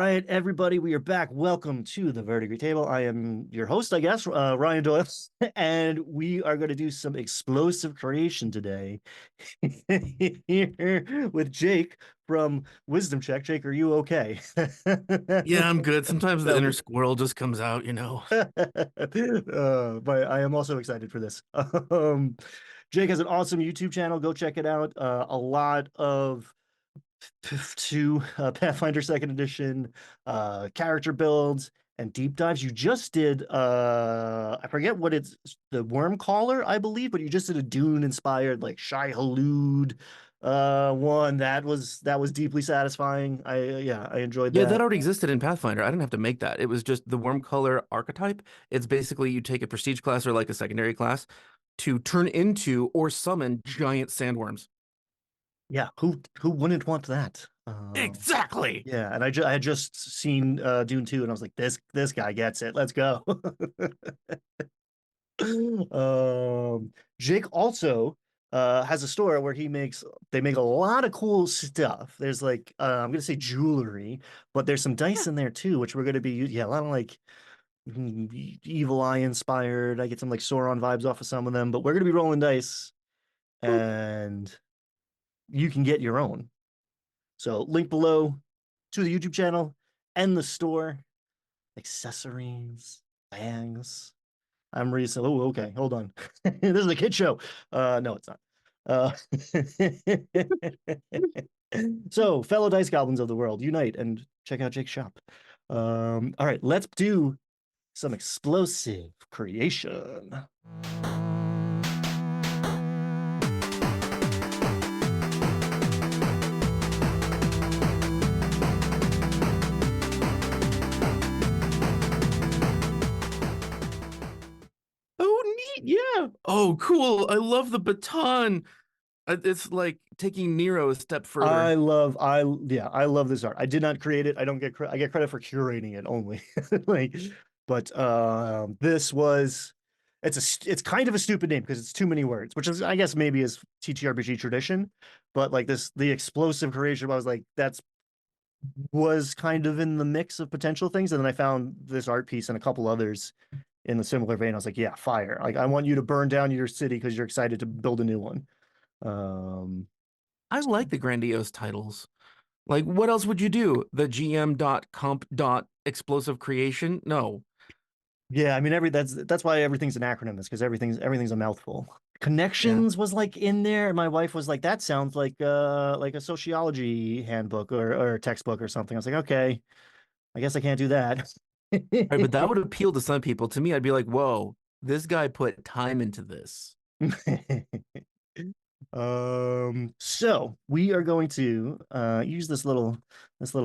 right, everybody, we are back. Welcome to the Vertigree Table. I am your host, I guess, Ryan Doyle, and we are going to do some explosive creation today here with Jake from Wisdom Check. Jake, are you okay? Yeah, I'm good. Sometimes the inner No, squirrel just comes out. but I am also excited for this. Jake has an awesome YouTube channel. Go check it out. A lot of to Pathfinder Second Edition, character builds and deep dives. You just did I forget what it's the Worm Caller, I believe, but you just did a Dune inspired like Shai Halud one that was deeply satisfying. I enjoyed Yeah, that that. already existed in Pathfinder. I didn't have to make that. It was just the worm color archetype. It's basically you take a prestige class or like a secondary class to turn into or summon giant sandworms. Yeah, who wouldn't want that? Exactly. Yeah, and I had just seen Dune 2 and I was like this guy gets it. Let's go. Jake also has a store where they make a lot of cool stuff. There's like I'm gonna say jewelry, but there's some dice Yeah. in there too, which we're gonna be yeah, a lot of like Evil Eye inspired. I get some like Sauron vibes off of some of them, but we're gonna be rolling dice Boop. and you can get your own. So link below to the YouTube channel and the store, accessories, bags. I'm recent. Oh, okay. Hold on. This is a kid show. No, it's not. Uh, so, fellow dice goblins of the world, unite and check out Jake's shop. All right, let's do some explosive creation. Oh, neat. Yeah. Oh, cool. I love the baton. It's like taking Nero a step further. I love this art. I did not create it. I get credit for curating it only. Like, but it's kind of a stupid name because it's too many words, which is I guess maybe is TTRPG tradition, but like the explosive creation, I was like that's was kind of in the mix of potential things, and then I found this art piece and a couple others in a similar vein. I was like, yeah, fire! Like I want you to burn down your city because you're excited to build a new one. Um, I like the grandiose titles. Like, what else would you do? The GM dot comp dot explosive creation? No. Yeah, I mean that's why everything's an acronym is because everything's a mouthful. Yeah. Connections was like in there, and my wife was like, "That sounds like a sociology handbook or textbook or something." I was like, "Okay, I guess I can't do that." Right, but that would appeal to some people. To me, I'd be like, whoa, this guy put time into this. So we are going to use this little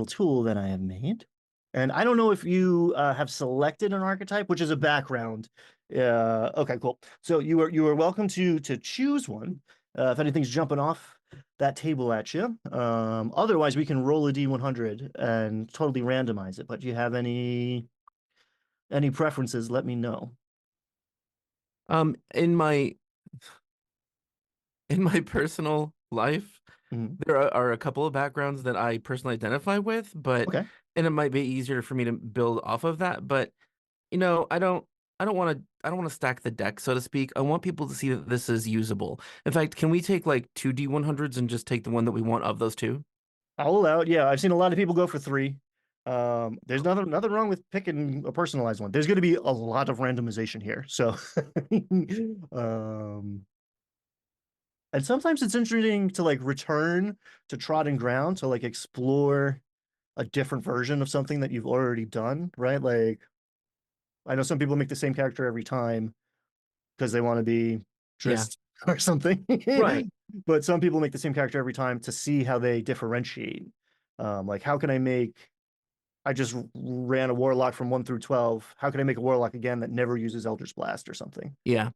tool that I have made. And I don't know if you have selected an archetype, which is a background. Okay, cool. So you are welcome to choose one. If anything's jumping off that table at you. Otherwise, we can roll a D100 and totally randomize it. But do you have any preferences? Let me know. In my personal life, Mhm. there are a couple of backgrounds that I personally identify with, but Okay. and it might be easier for me to build off of that. But I don't want to stack the deck, so to speak. I want people to see that this is usable. In fact, can we take like two D100s and just take the one that we want of those two? I'll allow it. Yeah, I've seen a lot of people go for three. There's nothing wrong with picking a personalized one. There's going to be a lot of randomization here, so um, and sometimes it's interesting to like return to trodden ground to like explore a different version of something that you've already done, right? Like I know some people make the same character every time because they want to be Yeah. Trist or something, Right. but some people make the same character every time to see how they differentiate. Like how can I make I just ran a warlock from 1 through 12. How can I make a warlock again that never uses Eldritch Blast or something? Yeah.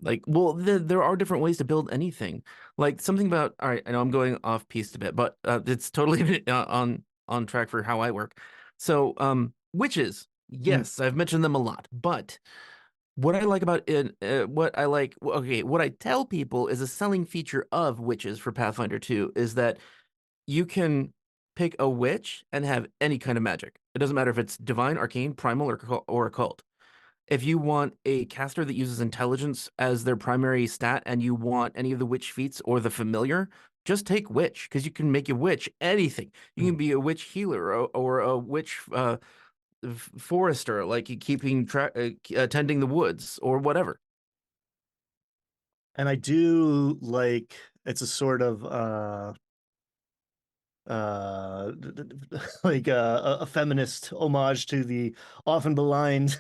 Like, well, there are different ways to build anything. Like something about, all right, I know I'm going off piste a bit, but it's totally on track for how I work. So, witches, Mm, yes, I've mentioned them a lot, but what I like about it, what I like, okay, what I tell people is a selling feature of witches for Pathfinder 2 is that you can. pick a witch and have any kind of magic. It doesn't matter if it's divine, arcane, primal, or occult. If you want a caster that uses intelligence as their primary stat and you want any of the witch feats or the familiar, just take witch because you can make a witch anything. You can Mm. be a witch healer or a witch forester, like keeping track, tending the woods or whatever. And I do like it's a sort of uh like a feminist homage to the often maligned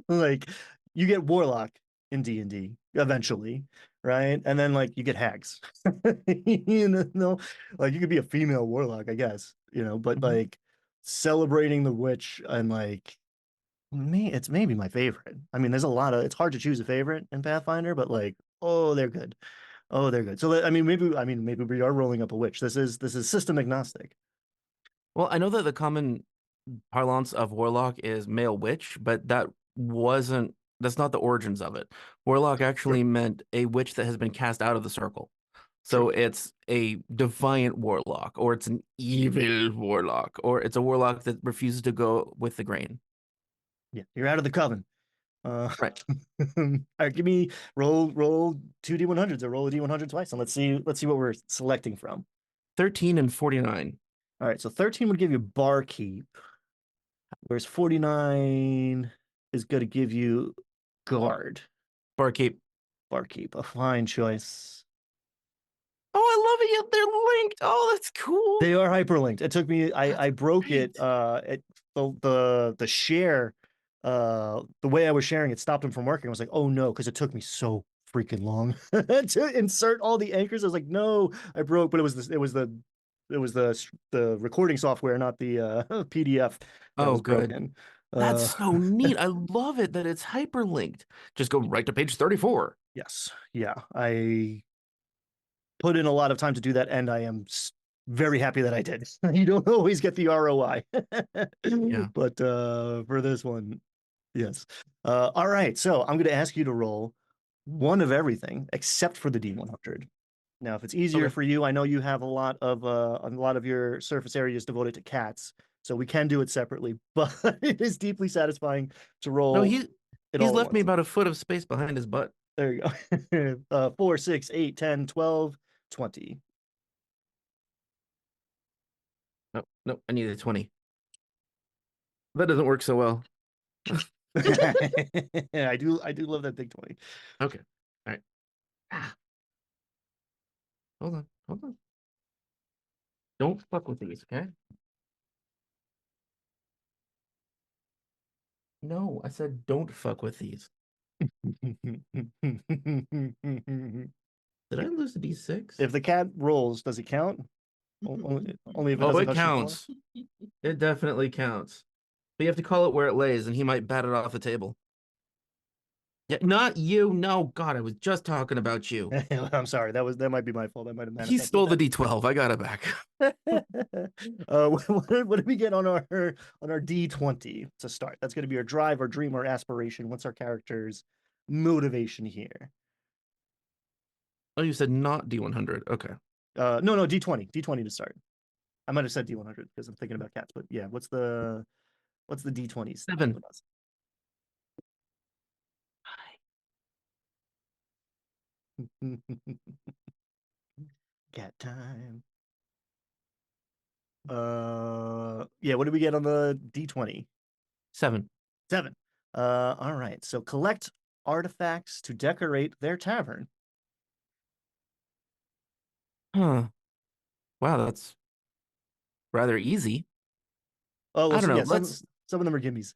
like you get warlock in D&D eventually, right? And then like you get hags. You know, like you could be a female warlock, I guess, but Mhm. like celebrating the witch and like me, it's maybe my favorite. I mean, there's a lot of it's hard to choose a favorite in Pathfinder, but like, oh, they're good. Oh, they're good. So I mean maybe we are rolling up a witch. This is system agnostic. Well, I know that the common parlance of warlock is male witch, but that's not the origins of it. Warlock True, actually meant a witch that has been cast out of the circle. true. So it's a defiant warlock, or it's an evil warlock, or it's a warlock that refuses to go with the grain. Yeah, you're out of the coven. Right. All right, give me roll two D100s or roll a D100 twice, and let's see what we're selecting from. 13 and 49. All right, so 13 would give you barkeep, whereas 49 is going to give you guard. Barkeep. Barkeep, a fine choice. Oh, I love it. Yeah, they're linked. Oh, that's cool. They are hyperlinked. It took me That's I broke it great. the share the way I was sharing it stopped him from working. I was like, "Oh no," because it took me so freaking long to insert all the anchors. I was like, "No, I broke," but it was the recording software, not the PDF that Oh, was good. broken. That's Uh so neat. I love it that it's hyperlinked. Just go right to page 34. yes. Yeah. I put in a lot of time to do that, and I am very happy that I did. You don't always get the ROI, Yeah. but for this one, yes. All right, so I'm going to ask you to roll one of everything except for the D100. Now, if it's easier Okay. for you, I know you have a lot of your surface area is devoted to cats, so we can do it separately. But it is deeply satisfying to No, roll it he's all at left me once. about a foot of space behind his butt. There you go. 4, 6, 8, 10, 12, 20. No, no, I need a 20. That doesn't work so well. I do love that big 20. Okay. All right. Ah, hold on. Hold on. Don't fuck with these, okay? No, I said don't fuck with these. Did I lose the D6? If the cat rolls, does it count? Only if it Oh, doesn't it touch the floor. counts. It definitely counts. But you have to call it where it lays, and he might bat it off the table. Yeah, not you. No, God, I was just talking about you. I'm sorry. That might be my fault. I might have He manifested stole the that. D12. I got it back. What did we get on our D20 to start? That's going to be our drive, our dream, our aspiration. What's our character's motivation here? Oh, you said not D100. Okay. No, D20 to start. I might have said D100 because I'm thinking about cats, but yeah, what's the D20s Seven. with us? Cat time. Yeah, what did we get on the D20? 7. 7. All right. So collect artifacts to decorate their tavern. Huh. Wow, that's rather easy. Oh, well, I don't so know. yeah, some of them are gimmies.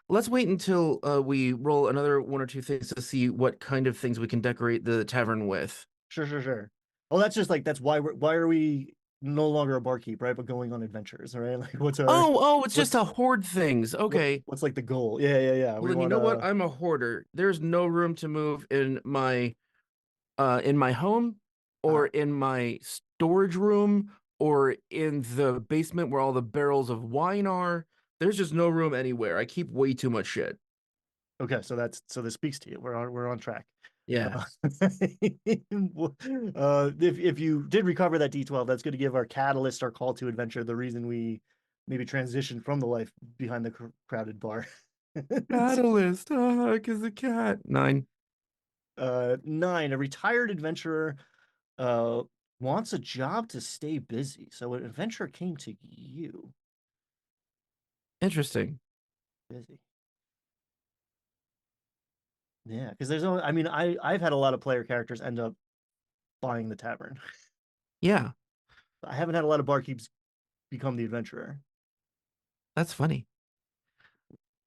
Let's wait until we roll another one or two things to see what kind of things we can decorate the tavern with. Sure, sure, sure. Oh, that's just like that's why are we no longer a barkeep, right? But going on adventures, all right? Like Oh, it's just what's to hoard things. Okay. what's like the goal? Yeah, yeah, yeah. Well, We then you want know what? to I'm a hoarder. There's no room to move in my home or in my storage room or in the basement where all the barrels of wine are. There's just no room anywhere. I keep way too much shit. okay, so this speaks to you. We're on track. Yeah. Uh, if you did recover that D12, that's going to give our catalyst, our call to adventure, the reason we maybe transitioned from the life behind the crowded bar. Catalyst. Ah, because the cat. 9. 9, a retired adventurer uh, wants a job to stay busy. So an adventurer came to you. Interesting. Busy. Yeah, because there's only, I mean, I've had a lot of player characters end up buying the tavern. Yeah, I haven't had a lot of barkeeps become the adventurer. that's funny.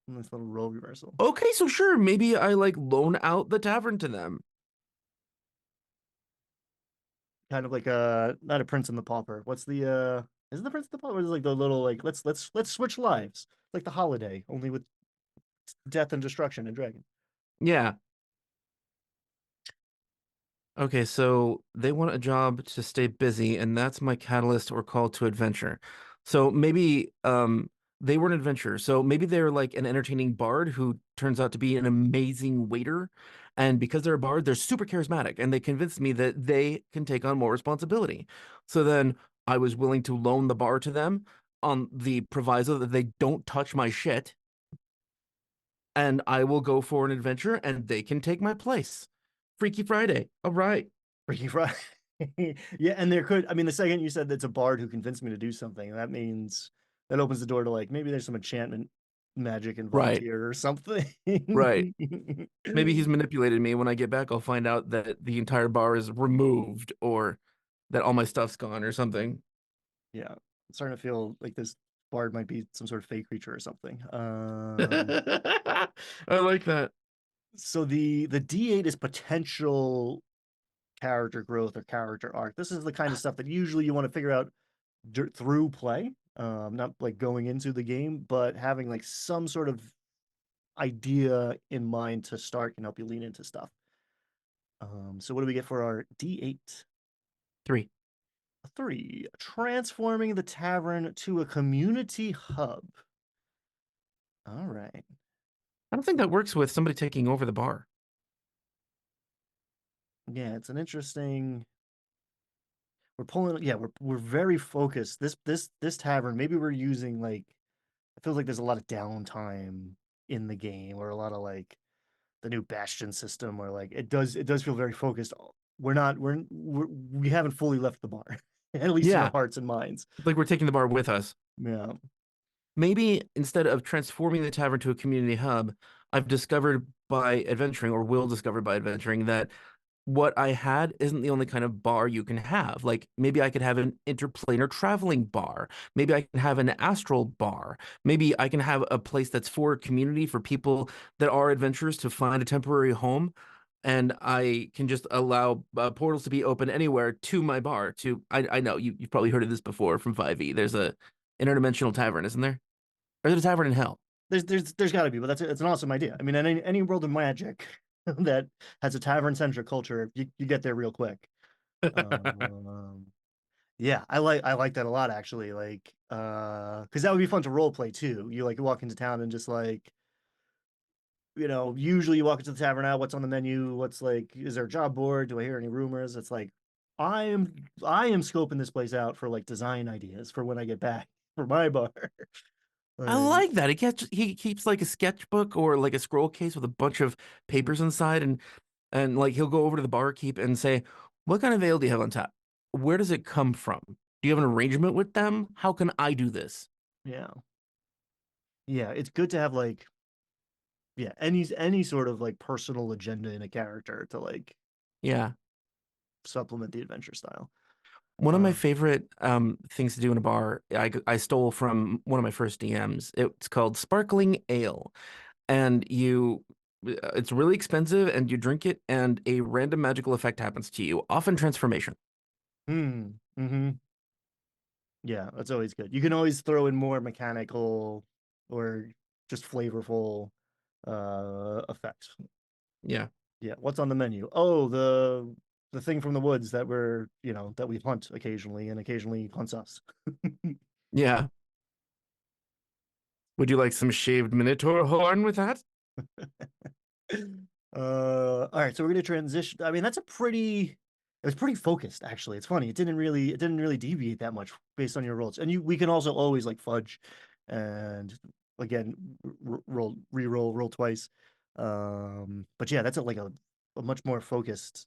Nice little role reversal. Okay, so sure, maybe I like loan out the tavern to them. Kind of like not a Prince and the Pauper. What's the is it the Prince and the Pauper? Or is it like the little like let's switch lives. Like the holiday, only with death and destruction and dragon. Yeah. Okay, so they want a job to stay busy, and that's my catalyst or call to adventure. So maybe they were an adventurer. So maybe they're like an entertaining bard who turns out to be an amazing waiter. And because they're a bard, they're super charismatic, and they convinced me that they can take on more responsibility. So then I was willing to loan the bar to them on the proviso that they don't touch my shit, and I will go for an adventure and they can take my place. Freaky Friday. All right. Freaky Friday. Yeah, and there could, I mean, the second you said that's a bard who convinced me to do something, that means that opens the door to like maybe there's some enchantment magic involved Right. here or something. Right. Maybe he's manipulated me. When I get back, I'll find out that the entire bar is removed or that all my stuff's gone or something. Yeah, I'm starting to feel like this bard might be some sort of fake creature or something. I like that. So the D8 is potential character growth or character arc. This is the kind of stuff that usually you want to figure out through play, not like going into the game, but having like some sort of idea in mind to start can help you lean into stuff. So what do we get for our D8? 3. A 3, transforming the tavern to a community hub. All right. I don't think that works with somebody taking over the bar. Yeah, it's an interesting. We're pulling. Yeah, we're very focused. This tavern. Maybe we're using like. It feels like there's a lot of downtime in the game, or a lot of like the new Bastion system, or like it does feel very focused. We're not. We haven't fully left the bar, at least in our Yeah, hearts and minds. like we're taking the bar with us. Yeah. Maybe instead of transforming the tavern to a community hub, I've discovered by adventuring or will discover by adventuring that what I had isn't the only kind of bar you can have. Like maybe I could have an interplanar traveling bar. Maybe I can have an astral bar. Maybe I can have a place that's for community for people that are adventurers to find a temporary home. And I can just allow portals to be open anywhere to my bar. I know you've probably heard of this before from 5e. There's a interdimensional tavern, isn't there? Or is it a tavern in hell? There's got to be, but it's an awesome idea. I mean, any world of magic that has a tavern centric culture, you get there real quick. Um, yeah, I like that a lot actually. Like, because that would be fun to role play too. You like walk into town and just like, usually you walk into the tavern now. What's on the menu? What's like? Is there a job board? Do I hear any rumors? It's like, I am I am scoping this place out for like design ideas for when I get back for my bar. I Like, like that. He keeps like a sketchbook or like a scroll case with a bunch of papers inside, and like he'll go over to the barkeep and say, "What kind of ale do you have on tap? Where does it come from? Do you have an arrangement with them? How can I do this?" yeah, yeah, it's good to have like yeah, any sort of like personal agenda in a character to like Yeah. supplement the adventure style. One of my Uh, favorite things to do in a bar, I stole from one of my first DMs. It's called Sparkling Ale, and it's really expensive, and you drink it, and a random magical effect happens to you, often transformation. hmm. Yeah, that's always good. You can always throw in more mechanical or just flavorful effects. Yeah. Yeah, what's on the menu? Oh, the thing from the woods that that we hunt occasionally and occasionally hunts us. Yeah. Would you like some shaved minotaur horn with that? All right, so we're gonna transition. I mean, that's a pretty it was pretty focused actually. It's funny. It didn't really deviate that much based on your rolls. And we can also always like fudge and again roll re-roll roll twice. But yeah, that's a much more focused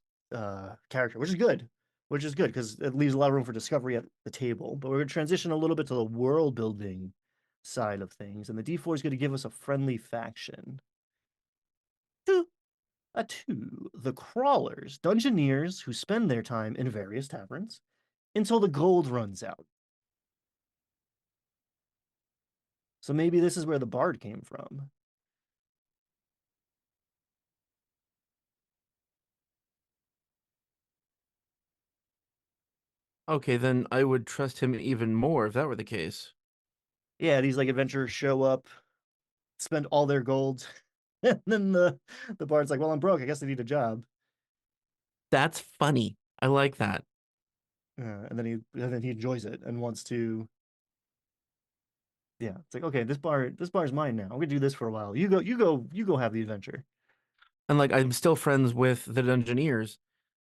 character, which is good. Which is good because it leaves a lot of room for discovery at the table. But we're gonna transition a little bit to the world building side of things, and the D4 is gonna give us a friendly faction. A two, the crawlers, dungeoneers who spend their time in various taverns until the gold runs out. So maybe this is where the bard came from. Okay, then I would trust him even more if that were the case. Yeah, these like adventurers show up, spend all their gold, and then the bard's like, "Well, I'm broke. I guess I need a job." That's funny. I like that. And then he enjoys it and wants to. Yeah, it's like, okay, this bar's mine now. I'm gonna do this for a while. You go have the adventure. And like I'm still friends with the Dungeoneers.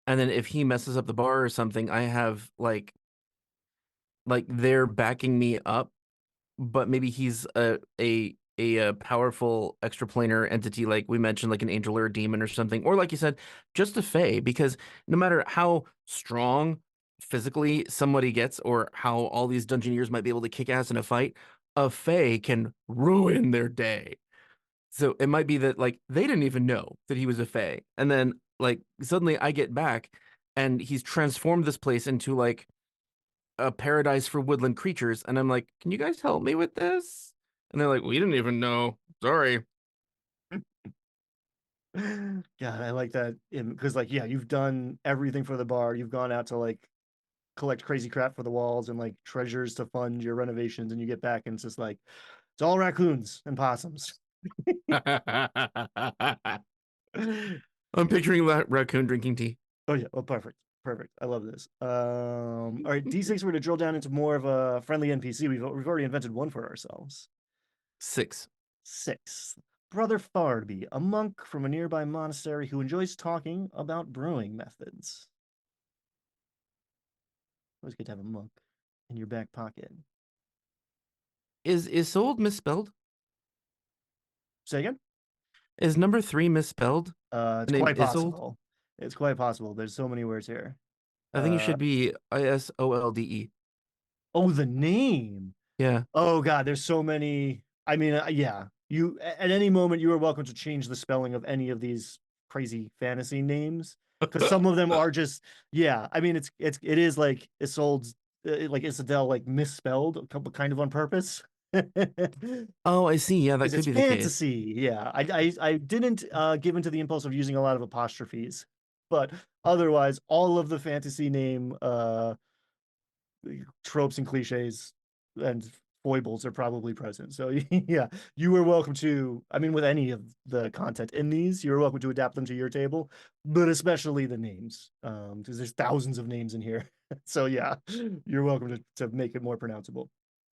And then if he messes up the bar or something, I have like they're backing me up, but maybe he's a powerful extraplanar entity like we mentioned, like an angel or a demon or something. Or like you said, just a fae, because no matter how strong physically somebody gets or how all these Dungeoneers might be able to kick ass in a fight, a fae can ruin their day. So it might be that like they didn't even know that he was a fae. And then like suddenly I get back and he's transformed this place into like a paradise for woodland creatures. And I'm like, can you guys help me with this? And they're like, we didn't even know. Sorry. God, I like that because like yeah, you've done everything for the bar. You've gone out to like collect crazy crap for the walls and like treasures to fund your renovations, and you get back and it's just like it's all raccoons and possums. Oh I'm picturing that raccoon drinking tea. yeah, oh perfect, perfect. I love this. All right, D6. We're to drill down into more of a friendly NPC. We've already invented one for ourselves. 6. Six. Brother Farby, a monk from a nearby monastery who enjoys talking about brewing methods. Always good to have a monk in your back pocket. Is sold misspelled? Say again? Is number 3 misspelled? It's The name quite Isolde? possible. It's quite possible. There's so many words here. I think it Uh, should be Isolde. oh, the name. Yeah. Oh God, there's so many. I mean, yeah. You at any moment you are welcome to change the spelling of any of these crazy fantasy names because some of them are just yeah. I mean, it is like Isolde's like Isadel like misspelled a couple kind of on purpose. Oh, I see. Yeah, that Because could it's be the case. fantasy. Yeah, I didn't give into the impulse of using a lot of apostrophes, but otherwise, all of the fantasy name tropes and cliches and foibles are probably present. So yeah, you are welcome to. I mean, with any of the content in these, you're welcome to adapt them to your table, but especially the names, because there's thousands of names in here. So yeah, you're welcome to make it more pronounceable.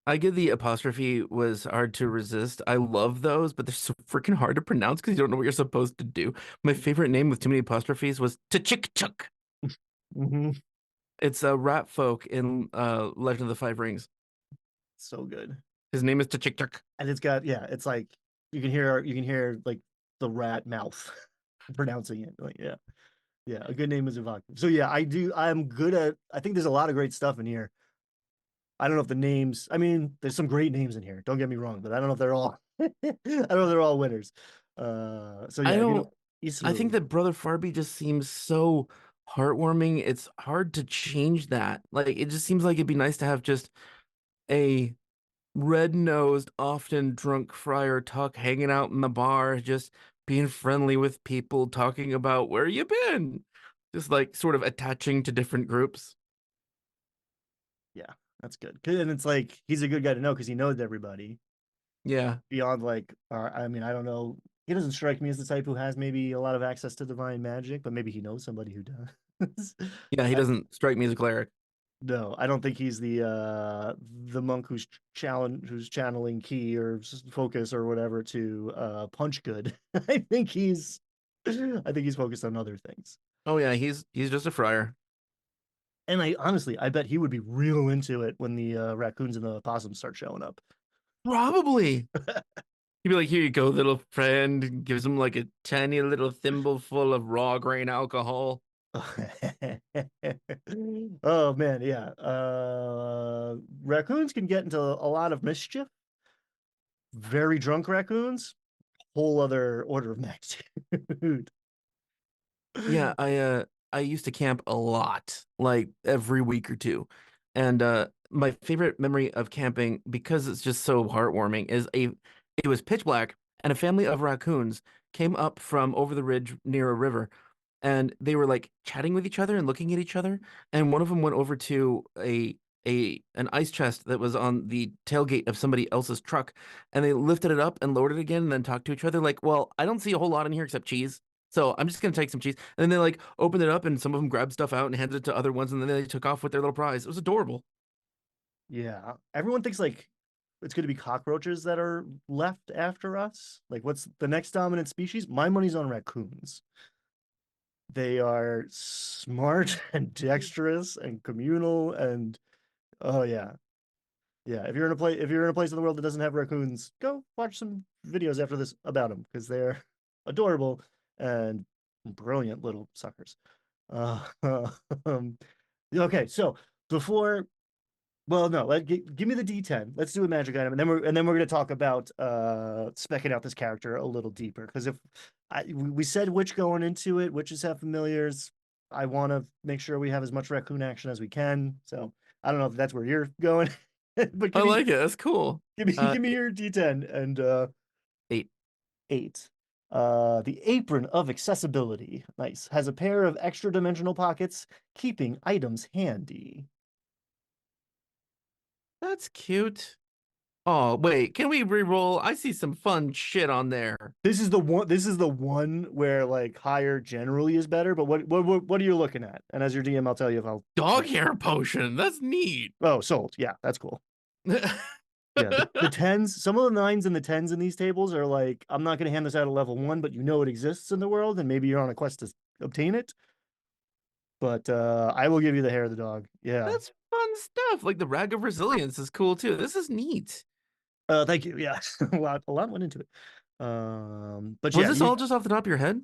I get the apostrophe was hard to resist. I love those, but they're so freaking hard to pronounce because you don't know what you're supposed to do. My favorite name with too many apostrophes was Tchick. Mm-hmm. It's a rat folk in Legend of the Five Rings. So good. His name is Tchick. And it's got yeah, it's like you can hear like the rat mouth pronouncing it. Like yeah, a good name is evocative. So yeah, I'm good at. I think there's a lot of great stuff in here. I don't know if the names. I mean, there's some great names in here. Don't get me wrong, but I don't know if they're all. I don't know if they're all winners. So I yeah, don't. I think Islu. that Brother Farby just seems so heartwarming. It's hard to change that. Like it just seems like it'd be nice to have just a red-nosed, often drunk Friar Tuck hanging out in the bar, just being friendly with people, talking about where you been, just like sort of attaching to different groups. Yeah, that's good. And it's like he's a good guy to know because he knows everybody Yeah, beyond like. I mean, I don't know. He doesn't strike me as the type who has maybe a lot of access to divine magic, but maybe he knows somebody who does. yeah, he doesn't strike me as a cleric. No, I don't think he's the monk who's channeling ki or focus or whatever to punch good. I think he's I think he's focused on other things. Oh yeah, he's just a friar. And I honestly, I bet he would be real into it when the raccoons and the possums start showing up. Probably. He'd be like, "Here you go, little friend." And gives him like a tiny little thimble full of raw grain alcohol. Oh man, yeah. Raccoons can get into a lot of mischief. Very drunk raccoons, whole other order of magnitude. Yeah, I used to camp a lot, like every week or two. And my favorite memory of camping, because it's just so heartwarming, is a it was pitch black and a family of raccoons came up from over the ridge near a river and they were like chatting with each other and looking at each other. And one of them went over to a an ice chest that was on the tailgate of somebody else's truck, and they lifted it up and lowered it again, and then talked to each other like, "Well, I don't see a whole lot in here except cheese, so I'm just gonna take some cheese." And then they like opened it up, and some of them grabbed stuff out and handed it to other ones, and then they took off with their little prize. It was adorable. Yeah, everyone thinks like it's going to be cockroaches that are left after us. Like, what's the next dominant species? My money's on raccoons. They are smart and dexterous and communal and oh yeah. Yeah, if you're in a place in the world that doesn't have raccoons, go watch some videos after this about them because they're adorable and brilliant little suckers. Uh, um, okay, so before well, no, give me the D10. Let's do a magic item, and then we're gonna talk about specking out this character a little deeper. Because if we said which going into it, whiches have familiars, I want to make sure we have as much raccoon action as we can. So I don't know if that's where you're going, but I like it. That's cool. give me your D10 and 8. 8. The apron of accessibility, nice, has a pair of extra dimensional pockets, keeping items handy. That's cute. Oh, wait, can we re-roll? I see some fun shit on there. This is the one. This is the one where like higher generally is better. But what are you looking at? And as your DM, I'll tell you if I'll. Dog hair potion. That's neat. Oh, sold. Yeah, that's cool. Yeah, the tens. Some of the nines and the tens in these tables are like, I'm not going to hand this out at level one, but you know it exists in the world, and maybe you're on a quest to obtain it. But I will give you the hair of the dog. Yeah. That's fun stuff. Like the rag of resilience is cool too. This is neat. Thank you. Yeah, a lot went into it. But Was yeah, this all just off the top of your head?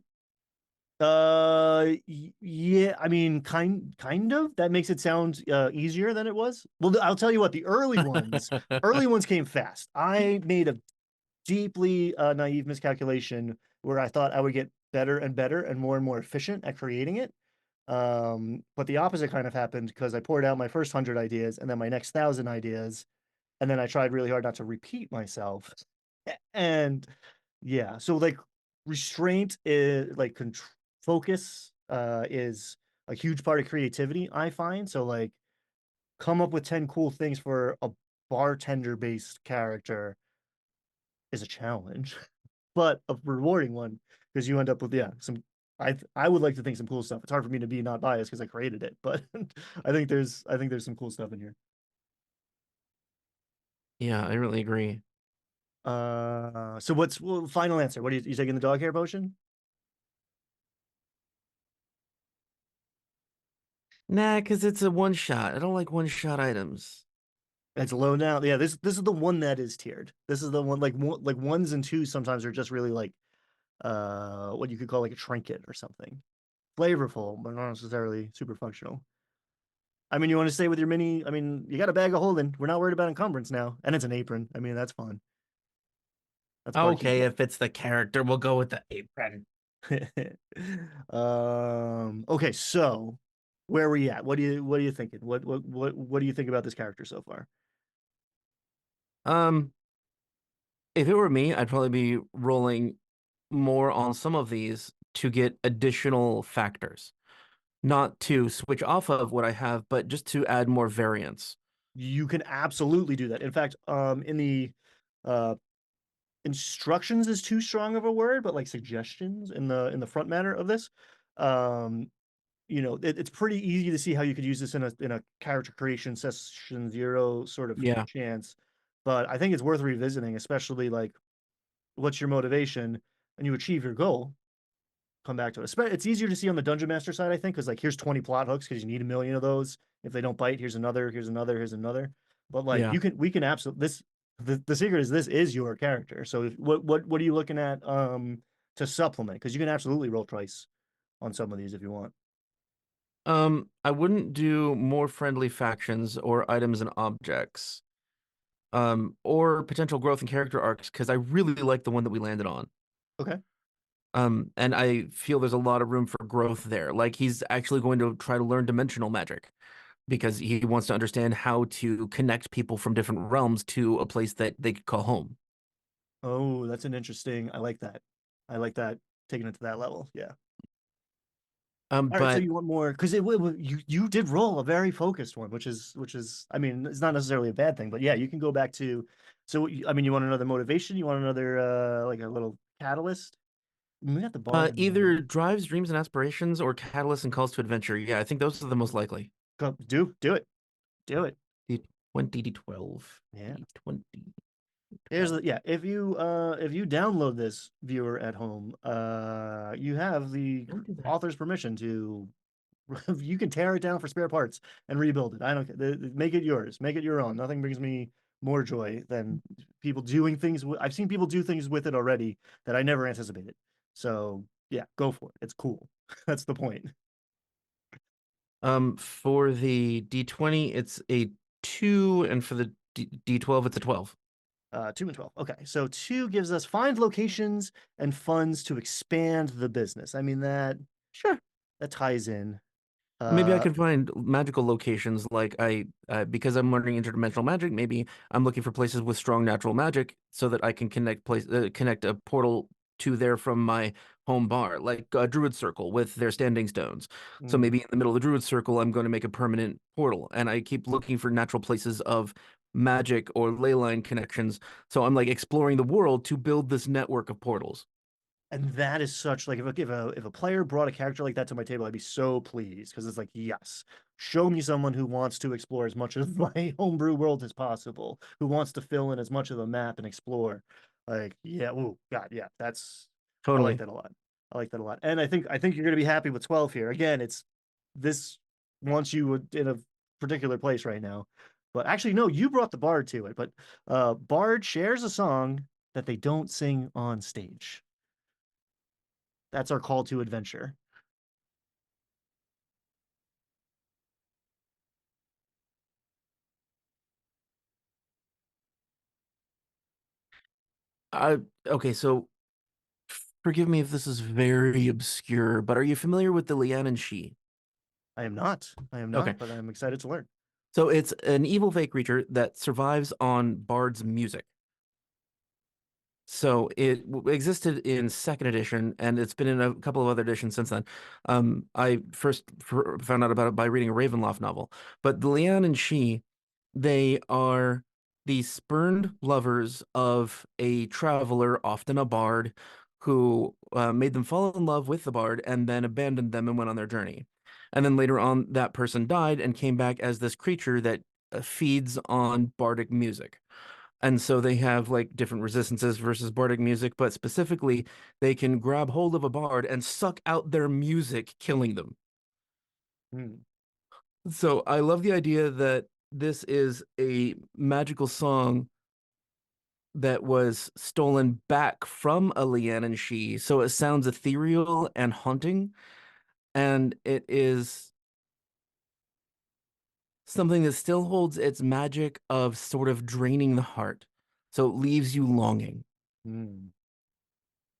yeah, I mean, kind of. That makes it sound easier than it was. Well, I'll tell you what, the early ones came fast. I made a deeply naive miscalculation where I thought I would get better and more efficient at creating it. But the opposite kind of happened because I poured out my first 100 ideas and then my next 1,000 ideas, and then I tried really hard not to repeat myself. And yeah, so like restraint is like focus is a huge part of creativity, I find. So like come up with 10 cool things for a bartender based character is a challenge, but a rewarding one because you end up with yeah, some I would like to think some cool stuff. It's hard for me to be not biased because I created it, but I think there's some cool stuff in here. Yeah, I really agree. So what's well, final answer? What are you taking the dog hair potion? Nah, because it's a one shot. I don't like one shot items. It's low now. Yeah, this is the one that is tiered. This is the one like ones and twos sometimes are just really like what you could call like a trinket or something. Flavorful, but not necessarily super functional. I mean, you want to stay with your mini? I mean, you got a bag of holding. We're not worried about encumbrance now, and it's an apron. I mean, that's fun. That's barkeep Okay, life. if it's the character, we'll go with the apron. Okay, so where are we at? What are you thinking? What do you think about this character so far? Um, if it were me, I'd probably be rolling more on some of these to get additional factors, not to switch off of what I have, but just to add more variance. You can absolutely do that. In fact, in the uh instructions is too strong of a word, but like suggestions in the front matter of this, um, it's pretty easy to see how you could use this in a character creation session zero sort of Yeah. chance. But I think it's worth revisiting, especially like what's your motivation and you achieve your goal. come back to it. It's easier to see on the dungeon master side, I think, because like here's 20 plot hooks because you need a million of those. If they don't bite, here's another, here's another, here's another. But like Yeah. we can absolutely this the secret is this is your character. So what are you looking at to supplement? Because you can absolutely roll twice on some of these if you want. I wouldn't do more friendly factions or items and objects. Or potential growth and character arcs because I really like the one that we landed on. Okay. And I feel there's a lot of room for growth there. Like he's actually going to try to learn dimensional magic because he wants to understand how to connect people from different realms to a place that they could call home. Oh, that's an interesting. I like that. I like that taking it to that level. Yeah. All right, so But you want more because you did roll a very focused one, which is I mean it's not necessarily a bad thing, but yeah, you can go back to. So I mean, you want another motivation? You want another like a little catalyst? We got the bard in there. either drives, dreams, and aspirations or catalyst and calls to adventure. Yeah, I think those are the most likely. Do it, do it. D20 D12 Yeah. D20 Here's 12. the yeah. If you download this viewer at home, you have the Don't do that. author's permission to you can tear it down for spare parts and rebuild it. I don't care. Make it yours. Make it your own. Nothing brings me more joy than people doing things. I've seen people do things with it already that I never anticipated. So yeah, go for it. It's cool. That's the point. For the D20, it's a 2, and for the D12, it's a 12. 2 and 12. Okay, so two gives us find locations and funds to expand the business. I mean Sure. that ties in. Maybe I Uh, can find magical locations like because I'm learning interdimensional magic, maybe I'm looking for places with strong natural magic so that I can connect a portal to there from my home bar, like a druid circle with their standing stones. So mm, maybe in the middle of the druid circle, I'm going to make a permanent portal, and I keep looking for natural places of magic or ley line connections. So I'm like exploring the world to build this network of portals. and that is such like if a player brought a character like that to my table, I'd be so pleased because it's like, yes, show me someone who wants to explore as much of my homebrew world as possible, who wants to fill in as much of the map and explore. Like, yeah, oh God, yeah, that's I like Totally. that a lot. I like that a lot. And I think you're gonna be happy with 12 here. Again, it's this wants you in a particular place right now. But actually, no, you brought the bard to it, but Bard shares a song that they don't sing on stage. That's our call to adventure. I okay, so forgive me if this is very obscure, but are you familiar with the Lian and She? I am not. I am Okay. not, but I'm excited to learn. So it's an evil fey creature that survives on Bard's music. So existed in second edition, and it's been in a couple of other editions since then. I first found out about it by reading a Ravenloft novel. But the Lian and She, they are the spurned lovers of a traveler, often a bard, who made them fall in love with the bard and then abandoned them and went on their journey. And then later on, that person died and came back as this creature that feeds on bardic music. And so they have like different resistances versus bardic music, but specifically, they can grab hold of a bard and suck out their music, killing them. Hmm. So I love the idea that this is a magical song that was stolen back from a Lian and She. So it sounds ethereal and haunting, and it is something that still holds its magic of sort of draining the heart. So it leaves you longing. Hmm.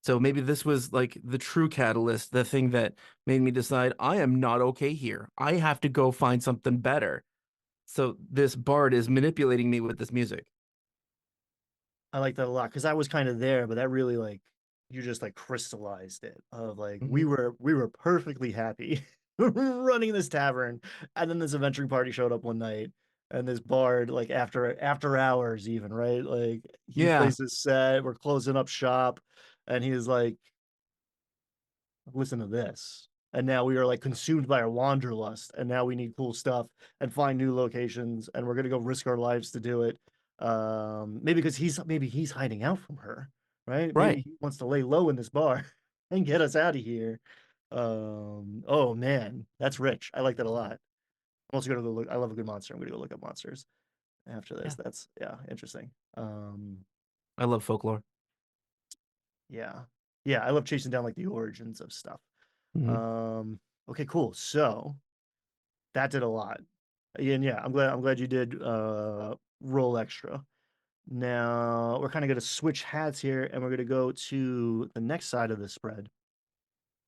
So maybe this was like the true catalyst, the thing that made me decide I am not okay here. I have to go find something better. So this bard is manipulating me with this music. I like that a lot because I was kind of there, but that really like you just like crystallized it of like Mhm. we were perfectly happy running this tavern, and then this adventuring party showed up one night, and this bard like after hours even right like he Yeah, plays his set, we're closing up shop, and he's like listen to this. And now we are like consumed by our wanderlust, and now we need cool stuff and find new locations, and we're gonna go risk our lives to do it. Maybe because maybe he's hiding out from her, right? right. Maybe he wants to lay low in this bar. and get us out of here. Oh man, that's rich. I like that a lot. I'm also gonna go look. I love a good monster. I'm gonna go look up monsters after this. Yeah, That's yeah, interesting. I love folklore. Yeah, yeah, I love chasing down like the origins of stuff. Mhm. Um, okay, cool. So that did a lot. And yeah, I'm glad you did roll extra. Now we're kind of going to switch hats here and we're going to go to the next side of the spread.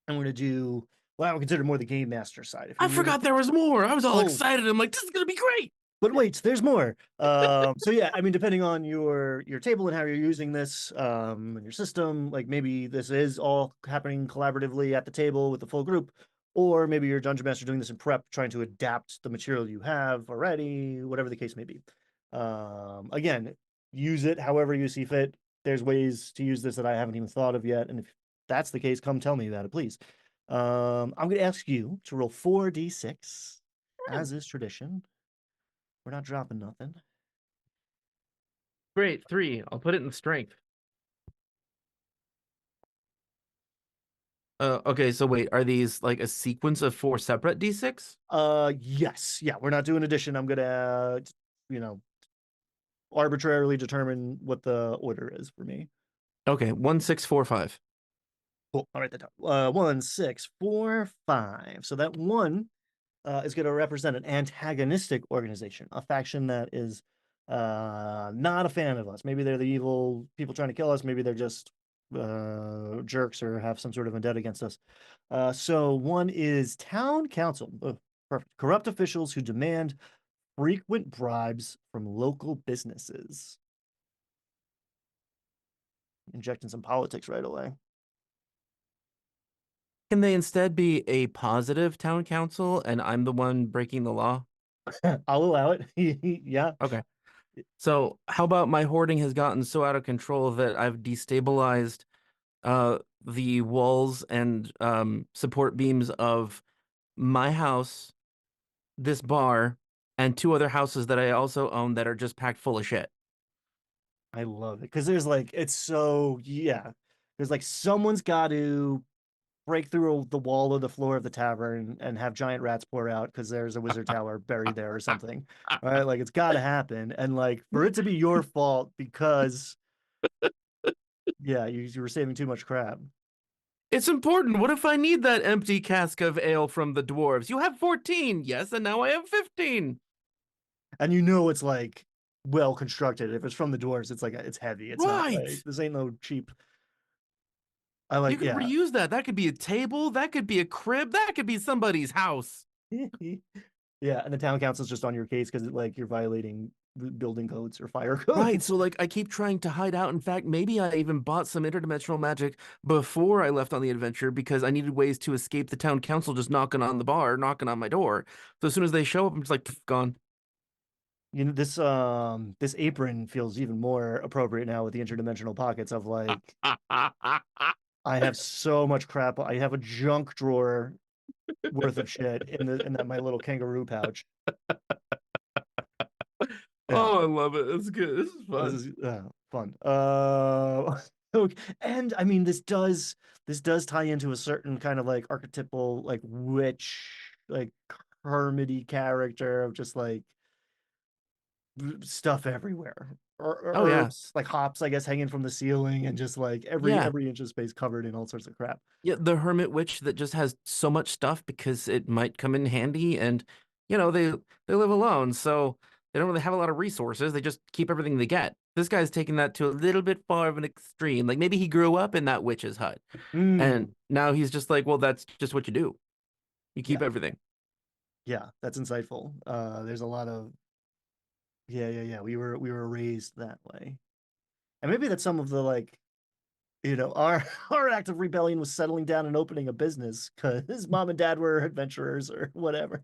And we're going to do what I would consider more the game master side. If I you're new, forgot there was more. I was all oh, excited. I'm like, this is gonna be great. but wait, there's more. So yeah, I mean, depending on your table and how you're using this, and your system, like maybe this is all happening collaboratively at the table with the full group, or maybe your dungeon master doing this in prep, trying to adapt the material you have already, whatever the case may be. Again, use it however you see fit. There's ways to use this that I haven't even thought of yet, and if that's the case, come tell me about it, please. I'm going to ask you to roll 4d6, as is tradition. We're not dropping nothing. Great, three. I'll put it in strength. Okay, so wait, are these like a sequence of four separate D6? Yes, yeah, we're not doing addition. I'm gonna, you know, arbitrarily determine what the order is for me. Okay, 1, 6, 4, 5. Cool. I'll write that down. 1, 6, 4, 5. So that one is going to represent an antagonistic organization, a faction that is not a fan of us. Maybe they're the evil people trying to kill us. Maybe they're just jerks or have some sort of vendetta against us. So one is town council. Perfect. Corrupt officials who demand frequent bribes from local businesses. Injecting some politics right away. Can they instead be a positive town council and I'm the one breaking the law? I'll allow it. Yeah. Okay. So how about my hoarding has gotten so out of control that I've destabilized the walls and support beams of my house, this bar, and two other houses that I also own that are just packed full of shit. I love it because there's like it's so yeah. There's like someone's got to break through the wall of the floor of the tavern and have giant rats pour out because there's a wizard tower buried there or something. Right? Like it's got to happen, and like for it to be your fault because yeah, you were saving too much crap, It's important. What if I need that empty cask of ale from the dwarves? You have 14. Yes, and now I have 15. and you know it's like well constructed. If it's from the dwarves, it's like it's heavy. It's not like Right. this ain't no cheap. I You like could yeah. reuse that. That could be a table. That could be a crib. That could be somebody's house. Yeah, and the town council's just on your case because like you're violating the building codes or fire Right. codes. So, like, I keep trying to hide out. In fact, maybe I even bought some interdimensional magic before I left on the adventure because I needed ways to escape the town council just knocking on the bar, knocking on my door. So, as soon as they show up, I'm just like, "Pff, gone." You know, this apron feels even more appropriate now with the interdimensional pockets of like I have so much crap. I have a junk drawer worth of shit in that my little kangaroo pouch. Yeah, Oh, I love it. It's good. This is this fun. is fun. Okay. And I mean this does tie into a certain kind of like archetypal like witch like hermity character of just like stuff everywhere. Oh, yeah. Herbs, like hops, I guess, hanging from the ceiling, and just like every Yeah. every inch of space covered in all sorts of crap. Yeah. The hermit witch that just has so much stuff because it might come in handy and, they live alone. So they don't really have a lot of resources. They just keep everything they get. This guy's taking that to a little bit far of an extreme. Like maybe he grew up in that witch's hut. And Mm, now he's just like, well, that's just what you do. You keep yeah, everything. yeah, that's insightful. There's a lot of yeah. We were raised that way, and maybe that's some of the like our our act of rebellion was settling down and opening a business because mom and dad were adventurers or whatever.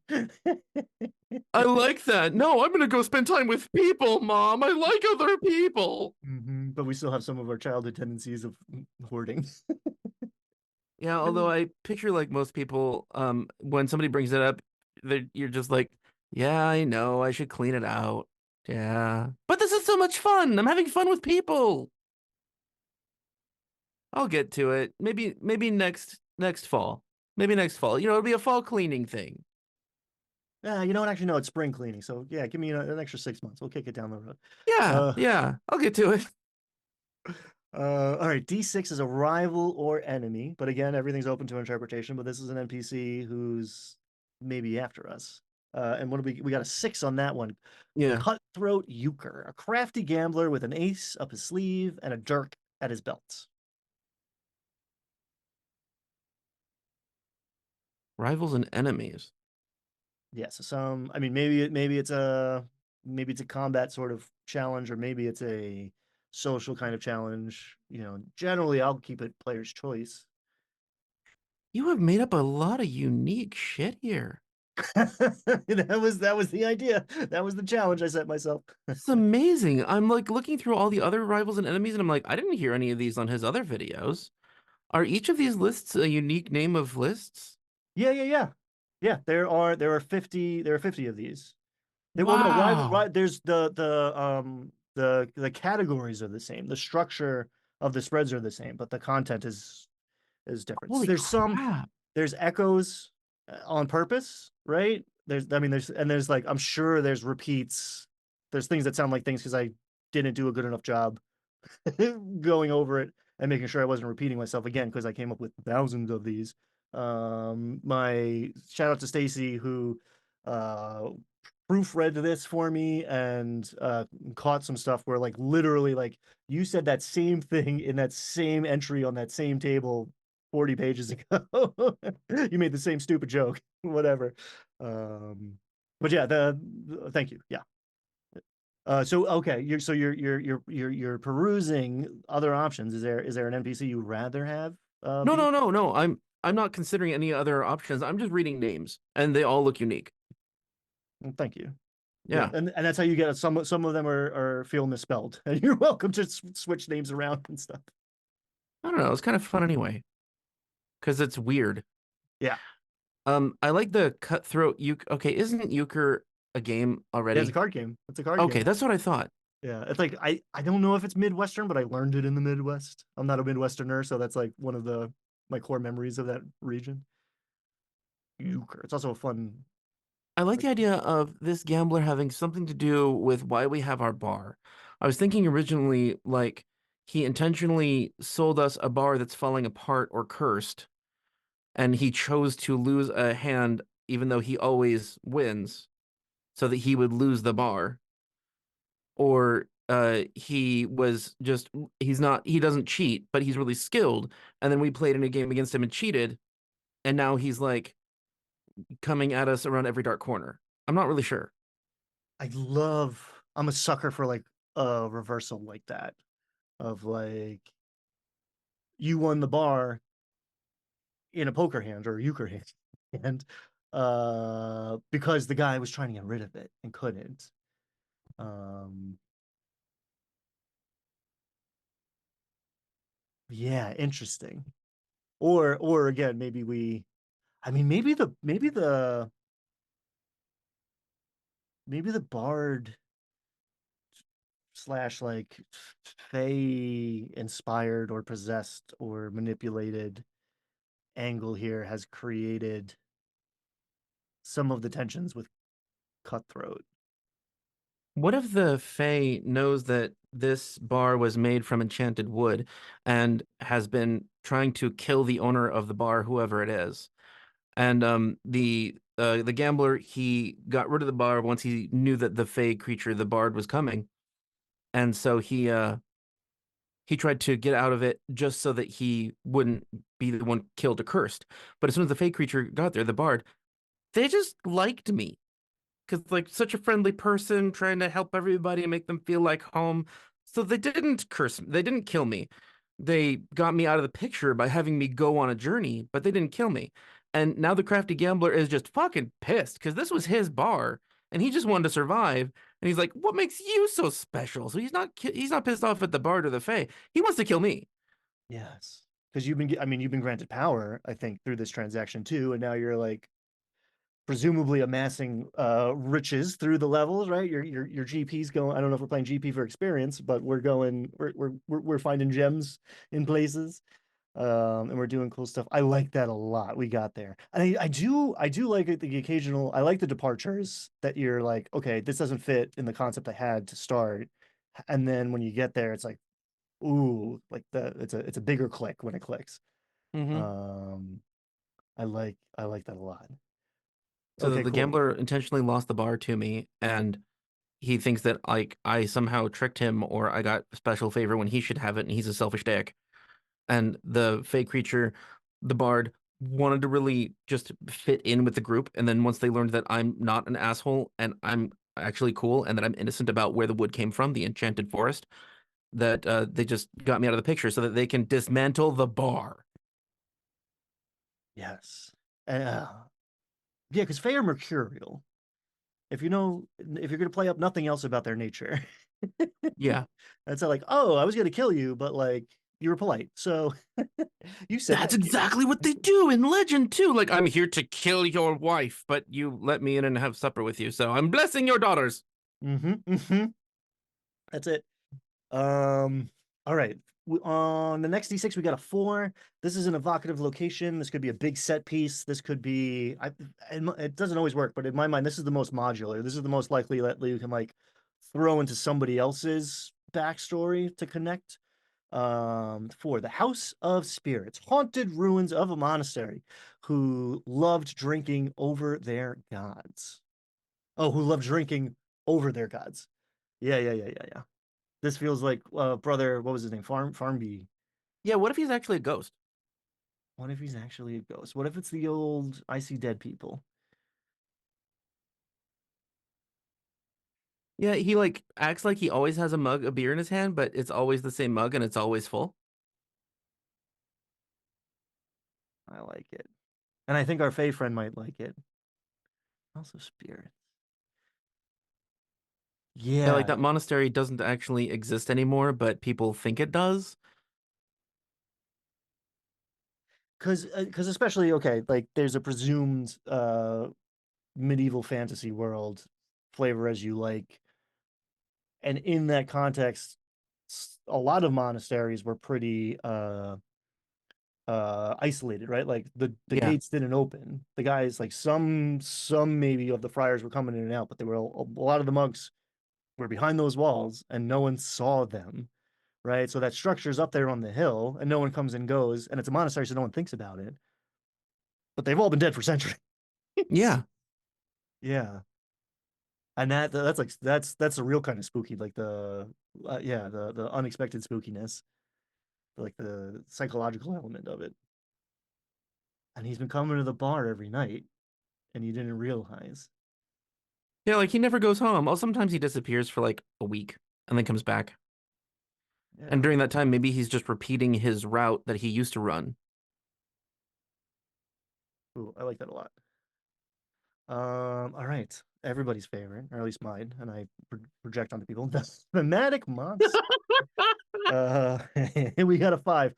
I like that. No, I'm gonna go spend time with people, Mom. I like other people. But we still have some of our childhood tendencies of hoarding. Yeah, although I picture like most people, when somebody brings it up, you're just like, yeah, I know, I should clean it out. Yeah. But this is so much fun. I'm having fun with people. I'll get to it. Maybe next fall. Maybe next fall. It'll be a fall cleaning thing. Yeah, you know what? Actually, no, it's spring cleaning. So yeah, give me an extra 6 months. We'll kick it down the road. Yeah, Uh, yeah, I'll get to it. all right. D6 is a rival or enemy, but again, everything's open to interpretation. But this is an NPC who's maybe after us. And what do we got a 6 on that one. Yeah. Cutthroat Euchre, a crafty gambler with an ace up his sleeve and a dirk at his belt. Rivals and enemies. Yeah, so I mean, maybe it's a combat sort of challenge, or maybe it's a social kind of challenge. Generally, I'll keep it player's choice. You have made up a lot of unique shit here. That was the idea. That was the challenge I set myself. It's amazing. I'm like looking through all the other rivals and enemies, and I'm like, I didn't hear any of these on his other videos. Are each of these lists a unique name of lists? Yeah, yeah, yeah, yeah. There are 50 of these. Well, no, Wow. there's the categories are the same. The structure of the spreads are the same, but the content is different. Holy crap. There's echoes on purpose, right? There's like I'm sure there's repeats. There's things that sound like things because I didn't do a good enough job going over it and making sure I wasn't repeating myself again because I came up with thousands of these. My shout out to Stacy who uh proofread this for me and caught some stuff where like literally like you said that same thing in that same entry on that same table 40 pages ago. You made the same stupid joke, whatever. But yeah, thank you. Yeah. So okay, you're perusing other options. Is there an NPC you'd rather have No, be? no, no, no. I'm not considering any other options. I'm just reading names, and they all look unique. Well, thank you. Yeah, Yeah. and that's how you get it. Some of them are feel misspelled, and you're welcome to switch names around and stuff. I don't know. It's kind of fun anyway, because it's weird. Yeah, I like the cutthroat euch. Okay, isn't euchre a game yeah, it's a already? card game. It's a card Okay, game. that's what I thought. Yeah, it's like I don't know if it's Midwestern, but I learned it in the Midwest. I'm not a Midwesterner, so that's like one of the my core memories of that region. Euchre. It's also a fun. I like Like, the idea of this gambler having something to do with why we have our bar. I was thinking originally, like, he intentionally sold us a bar that's falling apart or cursed, and he chose to lose a hand even though he always wins, so that he would lose the bar. Or he doesn't cheat, but he's really skilled. And then we played in a game against him and cheated, and now he's like coming at us around every dark corner. I'm not really sure. I'm a sucker for like a reversal like that of like you won the bar in a poker hand or a euchre hand, and because the guy was trying to get rid of it and couldn't. Um, yeah, interesting. Or again, I mean, maybe the bard slash like fey inspired or possessed or manipulated angle here has created some of the tensions with Cutthroat. What if the Fae knows that this bar was made from enchanted wood and has been trying to kill the owner of the bar, whoever it is? And the gambler, he got rid of the bar once he knew that the Fae creature, the bard, was coming. And so he tried to get out of it just so that he wouldn't be the one killed or cursed. But as soon as the Fae creature got there, the bard, they just liked me because like such a friendly person trying to help everybody and make them feel like home. So they didn't curse me. They didn't kill me. They got me out of the picture by having me go on a journey, but they didn't kill me. And now the crafty gambler is just fucking pissed because this was his bar and he just wanted to survive. And he's like, "What makes you so special?" So he's not pissed off at the bard or the fae. He wants to kill me. Yes. Because you've been granted power, I think, through this transaction too, and now you're like presumably amassing riches through the levels, right? Your GP's going. I don't know if we're playing GP for experience, but we're finding gems in places. And we're doing cool stuff. I like that a lot. We got there. And I do like the occasional, I like the departures that you're like, okay, this doesn't fit in the concept I had to start. And then when you get there, it's like, ooh, like it's a bigger click when it clicks. Hmm. Um, I like that a lot. So Okay, the cool. gambler intentionally lost the bar to me, and he thinks that like I somehow tricked him or I got a special favor when he should have it, and he's a selfish dick. And the fake creature, the bard, wanted to really just fit in with the group. And then once they learned that I'm not an asshole and I'm actually cool and that I'm innocent about where the wood came from, the enchanted forest, that they just got me out of the picture so that they can dismantle the bar. Yes. Uh, yeah, because Fae are mercurial. If you're gonna play up nothing else about their nature, Yeah, that's like, oh, I was gonna kill you, but like you were polite, so you said that's thank you. exactly what they do in Legend too. Like, I'm here to kill your wife, but you let me in and have supper with you, so I'm blessing your daughters. Mm-hmm. That's it. Um, all right. On the next D6, we got a 4. This is an evocative location. This could be a big set piece. This could be it doesn't always work, but in my mind, this is the most modular. This is the most likely that you can like throw into somebody else's backstory to connect. For the House of Spirits, haunted ruins of a monastery who loved drinking over their gods. Oh, who loved drinking over their gods. Yeah. This feels like brother, what was his name? Farmby. Yeah, what if he's actually a ghost? What if he's actually a ghost? What if it's the old I see dead people? Yeah, he like acts like he always has a mug of beer in his hand, but it's always the same mug and it's always full. I like it. And I think our Fae friend might like it. House of Spirits. Yeah, like Yeah, that monastery doesn't actually exist anymore, but people think it does. because especially okay, like there's a presumed medieval fantasy world, flavor as you like, and in that context, a lot of monasteries were pretty isolated, right? Like the Yeah. gates didn't open. The guys like some maybe of the friars were coming in and out, but they were a lot of the monks were behind those walls and no one saw them, right? So that structure's up there on the hill and no one comes and goes, and it's a monastery, so no one thinks about it. But they've all been dead for centuries. Yeah. Yeah. And that's like that's a real kind of spooky, like the unexpected spookiness, like the psychological element of it. And he's been coming to the bar every night, and you didn't realize. Yeah, like he never goes home. Oh, sometimes he disappears for like a week and then comes back. And Yeah. during that time, maybe he's just repeating his route that he used to run. Ooh, I like that a lot. All right. Everybody's favorite, or at least mine, and I project onto people. The thematic monster. Uh, we got a 5.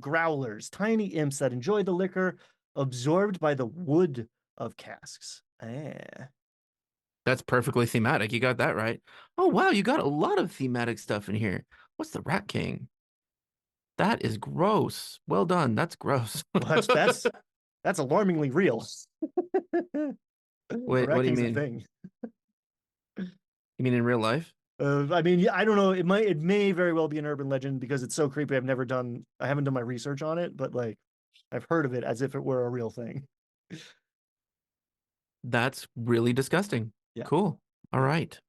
Growlers, tiny imps that enjoy the liquor absorbed by the wood of casks. That's perfectly thematic. You got that right. Oh, wow, you got a lot of thematic stuff in here. What's the Rat King? That is gross. Well done. That's gross. Well, that's alarmingly real. The Wait, Rat what do you King's a mean? thing. You mean in real life? I mean, yeah, I don't know. It may very well be an urban legend because it's so creepy. I haven't done my research on it, but like, I've heard of it as if it were a real thing. That's really disgusting. Yeah, Cool. All yeah. right.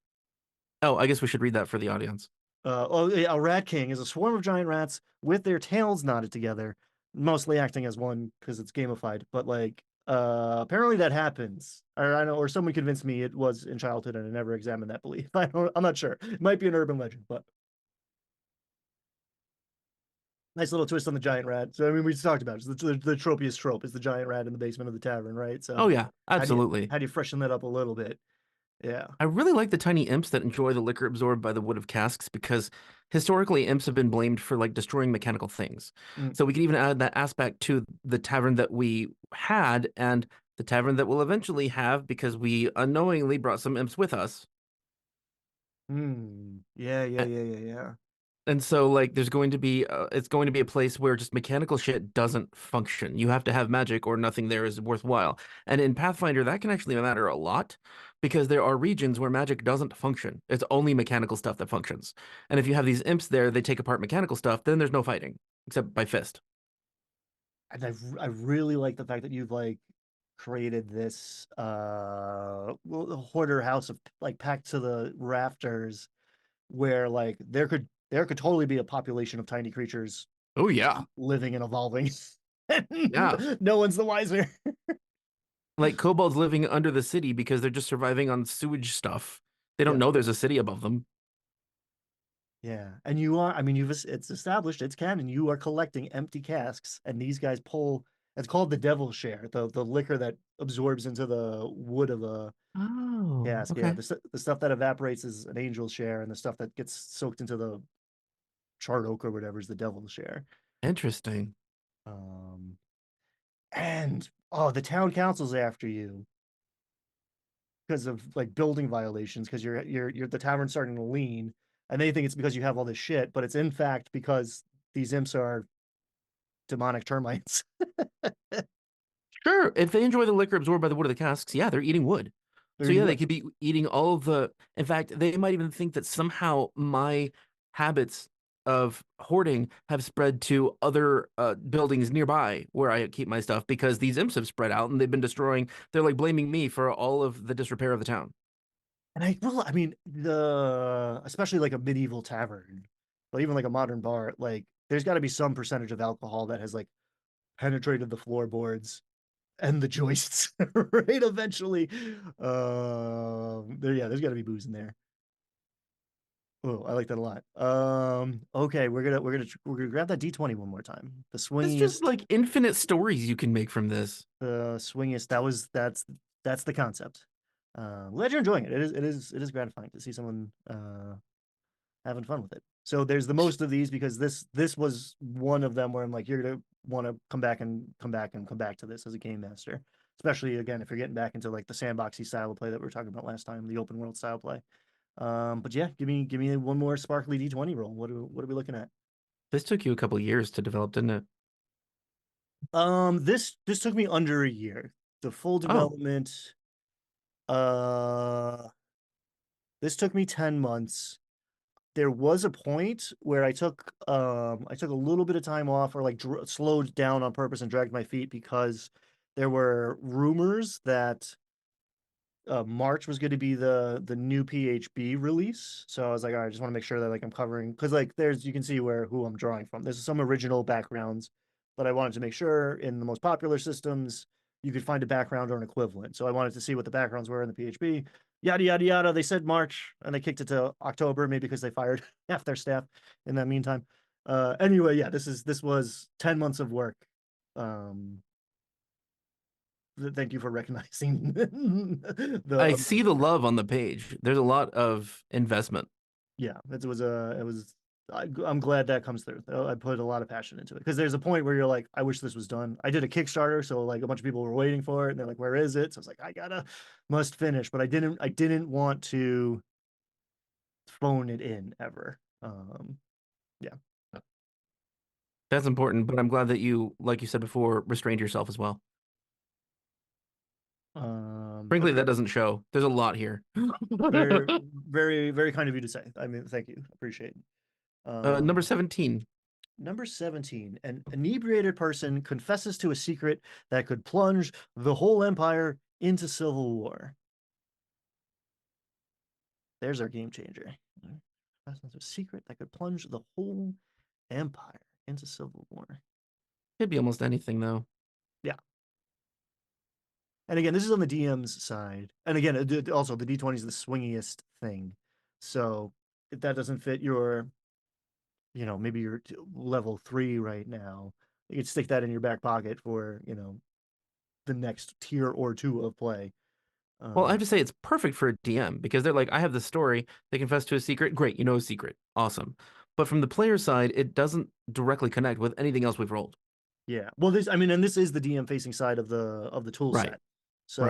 Oh, I guess we should read that for the audience. Yeah, a rat king is a swarm of giant rats with their tails knotted together, mostly acting as one because it's gamified. But like, apparently that happens. Or I know, or someone convinced me it was in childhood, and I never examined that belief. I'm not sure. It might be an urban legend, but nice little twist on the giant rat. So I mean, we just talked about it. It's the tropiest trope is the giant rat in the basement of the tavern, right? Oh So yeah, how do you absolutely. how do you freshen that up a little bit? Yeah. I really like the tiny imps that enjoy the liquor absorbed by the wood of casks because historically imps have been blamed for like destroying mechanical things. Mm, So we could even add that aspect to the tavern that we had and the tavern that we'll eventually have because we unknowingly brought some imps with us. yeah. And so like there's going to be it's going to be a place where just mechanical shit doesn't function. You have to have magic or nothing there is worthwhile. And in Pathfinder that can actually matter a lot because there are regions where magic doesn't function. It's only mechanical stuff that functions. And if you have these imps there, they take apart mechanical stuff, then there's no fighting except by fist. And I really like the fact that you've like created this hoarder house of like packed to the rafters where like there could totally be a population of tiny creatures Oh yeah. living and evolving. Yeah. And no one's the wiser. Like kobolds living under the city because they're just surviving on sewage stuff. They don't Yeah. know there's a city above them. Yeah. And you are, I mean, it's established, it's canon. You are collecting empty casks, and these guys pull, it's called the devil share, the liquor that absorbs into the wood of a Oh, cask. Yeah. okay. The stuff that evaporates is an angel share, and the stuff that gets soaked into the charred oak or whatever is the devil share. Interesting. Um, and oh, the town council's after you because of like building violations because you're the tavern's starting to lean, and they think it's because you have all this shit, but it's in fact because these imps are demonic termites. Sure, if they enjoy the liquor absorbed by the wood of the casks, yeah, they're eating wood. They're So eating yeah, they wood. could be eating all of the. In fact, they might even think that somehow my habits of hoarding have spread to other buildings nearby where I keep my stuff because these imps have spread out and they've been destroying. They're like blaming me for all of the disrepair of the town. And I mean, the especially like a medieval tavern, but even like a modern bar, like there's got to be some percentage of alcohol that has like penetrated the floorboards and the joists, right? Eventually, yeah, there's got to be booze in there. Oh, I like that a lot. Okay, we're gonna grab that D20 one more time. The There's just swingiest, like infinite stories you can make from this. the swingiest. That's the concept. Glad you're enjoying it. It is gratifying to see someone having fun with it. So there's the most of these because this was one of them where I'm like, you're gonna want to come back to this as a game master, especially again if you're getting back into like the sandboxy style of play that we were talking about last time, the open world style play. But yeah, give me one more sparkly D20 roll. What are we looking at? This took you a couple years to develop, didn't it? This took me under a year. The full Oh, development, uh, this took me 10 months. There was a point where I took a little bit of time off or like slowed down on purpose and dragged my feet because there were rumors that March was going to be the new PHB release. So I was like, all right, I just want to make sure that like I'm covering because like there's you can see who I'm drawing from. There's some original backgrounds, but I wanted to make sure in the most popular systems you could find a background or an equivalent. So I wanted to see what the backgrounds were in the PHB. Yada yada yada. They said March and they kicked it to October, maybe because they fired half their staff in that meantime. Anyway, yeah, this was 10 months of work. Um, Thank you for recognizing the I see the love on the page. There's a lot of investment. yeah, it was I'm glad that comes through. I put a lot of passion into it because there's a point where you're like, I wish this was done. I did a Kickstarter, so like a bunch of people were waiting for it, and they're like, where is it? So I was like, must finish, but I didn't want to phone it in ever. Yeah. That's important, but I'm glad that you, like you said before, restrained yourself as well. But Frankly, yeah, that doesn't show. There's a lot here. very, very, very kind of you to say. I mean, thank you, appreciate it. Number 17. Number 17, an inebriated person confesses to a secret that could plunge the whole empire into civil war. There's our game changer. Confesses to a secret that could plunge the whole empire into civil war. Could be almost anything, though. Yeah. And again, this is on the DM's side. And again, also the D20 is the swingiest thing. So if that doesn't fit maybe you're level 3 right now, you could stick that in your back pocket for, the next tier or two of play. Well, I have Um, to say it's perfect for a DM because they're like, I have this story. They confess to a secret. Great, you know a secret. Awesome. But from the player side, it doesn't directly connect with anything else we've rolled. yeah. Well, and this is the DM facing side of the tool Right, set. right.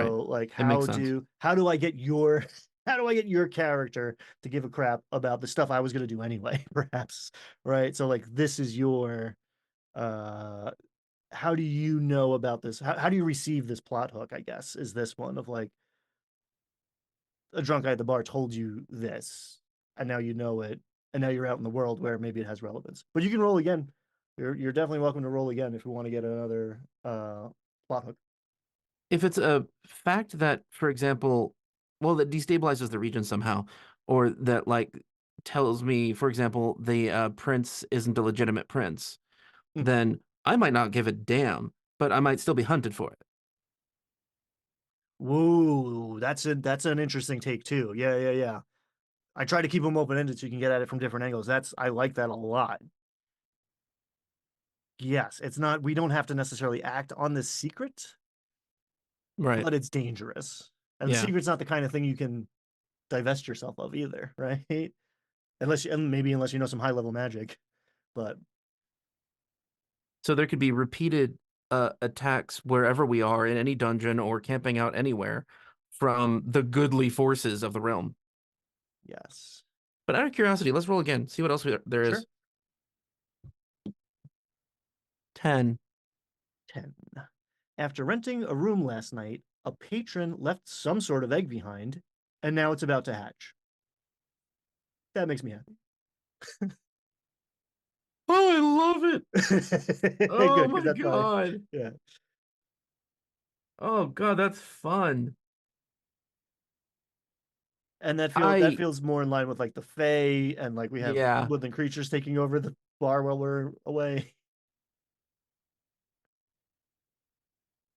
So like It makes sense. how do I get your how do I get your character to give a crap about the stuff I was going to do anyway, perhaps, right? So like this is your uh how do you know about this? How do you receive this plot hook, I guess, is this one of like a drunk guy at the bar told you this, and now you know it, and now you're out in the world where maybe it has relevance. But you can roll again. You're definitely welcome to roll again if you want to get another plot hook. If it's a fact that, for example, well, that destabilizes the region somehow, or that like tells me, for example, the prince isn't a legitimate prince, Mhm. then I might not give a damn, but I might still be hunted for it. Whoa, that's an interesting take too. Yeah, yeah, yeah. I try to keep them open ended so you can get at it from different angles. That's I like that a lot. Yes, it's not. We don't have to necessarily act on this secret, Right. but it's dangerous, and the Yeah. secret's not the kind of thing you can divest yourself of either, right? Unless you, and maybe unless you know some high level magic, but So there could be repeated attacks wherever we are in any dungeon or camping out anywhere from the goodly forces of the realm. yes, But out of curiosity, let's roll again. See what else there sure. is. 10. 10. After renting a room last night, a patron left some sort of egg behind, and now it's about to hatch. That makes me happy. Oh, I love it. Oh Good, because my that's my God. yeah. Oh God, that's fun. And that I, feels more in line with like the Fae and like we have yeah. woodland creatures taking over the bar while we're away.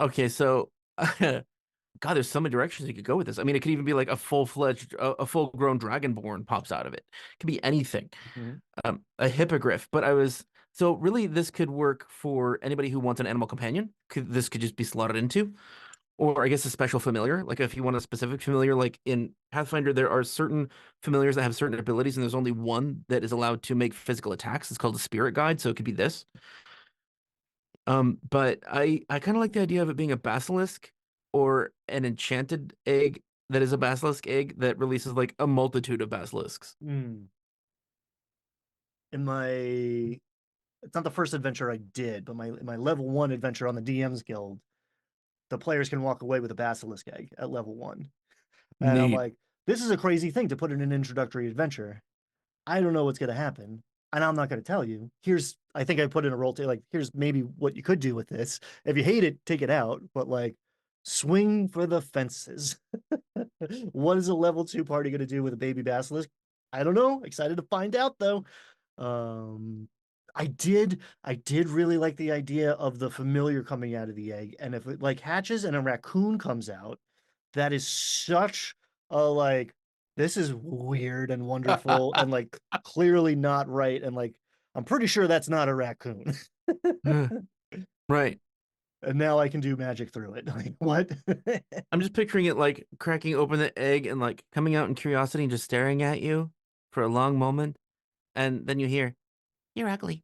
Okay, so God, there's so many directions you could go with this. I mean, it could even be like a full-fledged, a full-grown dragonborn pops out of it. It could be anything. Mhm. A hippogriff. But I was so really this could work for anybody who wants an animal companion. This could just be slotted into, or I guess a special familiar. Like if you want a specific familiar, like in Pathfinder, there are certain familiars that have certain abilities, and there's only one that is allowed to make physical attacks. It's called a spirit guide, so it could be this. But I kind of like the idea of it being a basilisk or an enchanted egg that is a basilisk egg that releases like a multitude of basilisks. Mm. In my it's not the first adventure I did, but my level 1 adventure on the DM's Guild, the players can walk away with a basilisk egg at level 1. And I'm Neat. like, this is a crazy thing to put in an introductory adventure. I don't know what's going to happen. And I'm not going to tell you. I think I put in a role, like, here's maybe what you could do with this. If you hate it, take it out. But like, swing for the fences. What is a level 2 party going to do with a baby basilisk? I don't know. Excited to find out though. Um, I did really like the idea of the familiar coming out of the egg. And if it like hatches and a raccoon comes out, that is such a like this is weird and wonderful and like clearly not right. And like I'm pretty sure that's not a raccoon. Right. And now I can do magic through it. Like what? I'm just picturing it like cracking open the egg and like coming out in curiosity and just staring at you for a long moment. And then you hear, "You're ugly."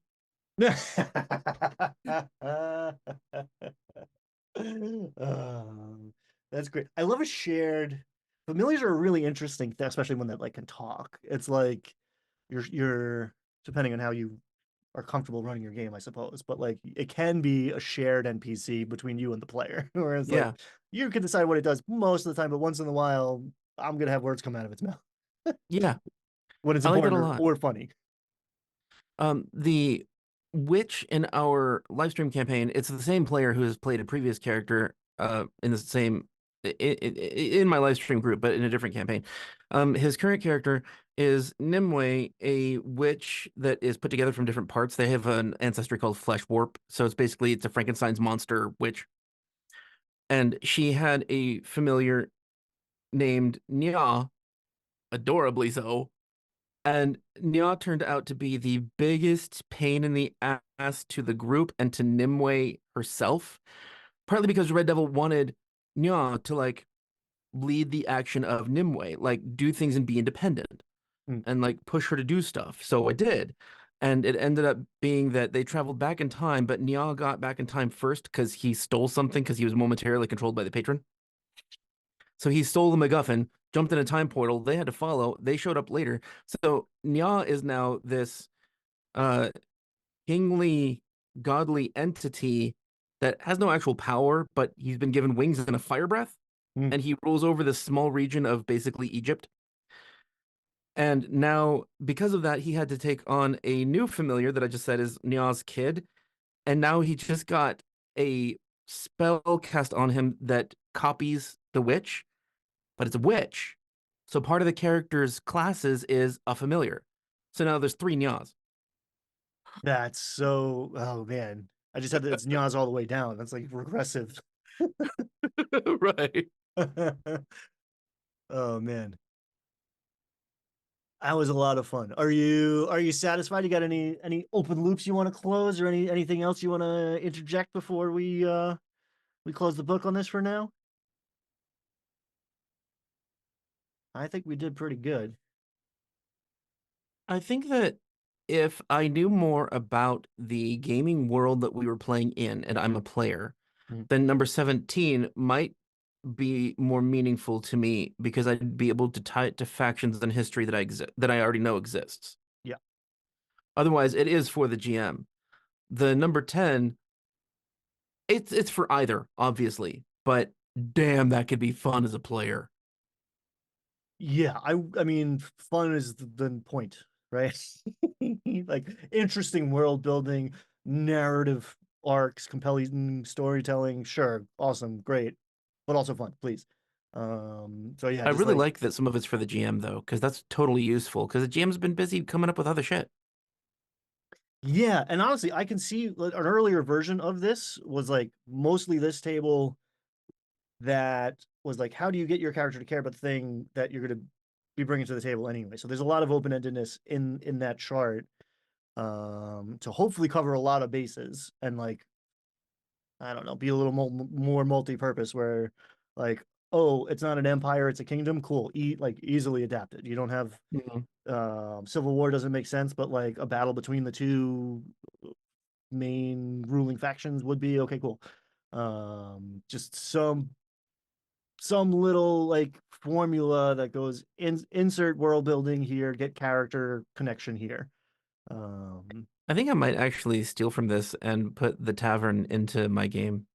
That's great. I love a shared familiars are a really interesting thing, especially when they like can talk. It's like you're depending on how you are comfortable running your game, I suppose. But like it can be a shared NPC between you and the player, where it's like Yeah. you can decide what it does most of the time, but once in a while, I'm gonna have words come out of its mouth Yeah. when it's I like that a important lot. or funny. The witch in our live stream campaign, it's the same player who has played a previous character in the same in my live stream group, but in a different campaign. His current character is Nimue, a witch that is put together from different parts. They have an ancestry called Flesh Warp, so it's a Frankenstein's monster witch, and she had a familiar named Nya, adorably so. And Nya turned out to be the biggest pain in the ass to the group and to Nimue herself, partly because Red Devil wanted Nya to like lead the action of Nimue, like do things and be independent Mm, and like push her to do stuff. So I did. And it ended up being that they traveled back in time, but Nya got back in time first because he stole something because he was momentarily controlled by the patron. So he stole the MacGuffin, jumped in a time portal. They had to follow. They showed up later. So Nya is now this uh kingly, godly entity that has no actual power, but he's been given wings and a fire breath, Mm. and he rules over this small region of basically Egypt. And now, because of that, he had to take on a new familiar that I just said is Nya's kid. And now he just got a spell cast on him that copies the witch, but it's a witch. So part of the character's classes is a familiar. So now there's three Nyas. That's so. Oh man, I just had it's Nyaz all the way down. That's like regressive. Right. Oh man, that was a lot of fun. Are you satisfied? You got any open loops you want to close, or anything else you want to interject before we close the book on this for now? I think we did pretty good. I think that if I knew more about the gaming world that we were playing in, and I'm a player, Mm. then number 17 might be more meaningful to me because I'd be able to tie it to factions and history that I already know exists. Yeah. Otherwise, it is for the GM. The number 10, it's for either, obviously, but damn, that could be fun as a player. Yeah, I mean, fun is the point, right? Like interesting world building, narrative arcs, compelling storytelling. Sure, awesome, great, but also fun, please. So yeah, I just really like like that some of it's for the GM though, because that's totally useful. Because the GM's been busy coming up with other shit. yeah, and honestly, I can see like, an earlier version of this was like mostly this table that was like, how do you get your character to care about the thing that you're going to be bringing to the table anyway? So there's a lot of open-endedness in that chart to hopefully cover a lot of bases and like I don't know, be a little more multi-purpose where like oh, it's not an empire, it's a kingdom. Cool, like easily adapted. You don't have Mhm. civil war doesn't make sense, but like a battle between the two main ruling factions would be okay. Cool. Just some little like formula that goes insert world building here, get character connection here. Um, I think I might actually steal from this and put the tavern into my game.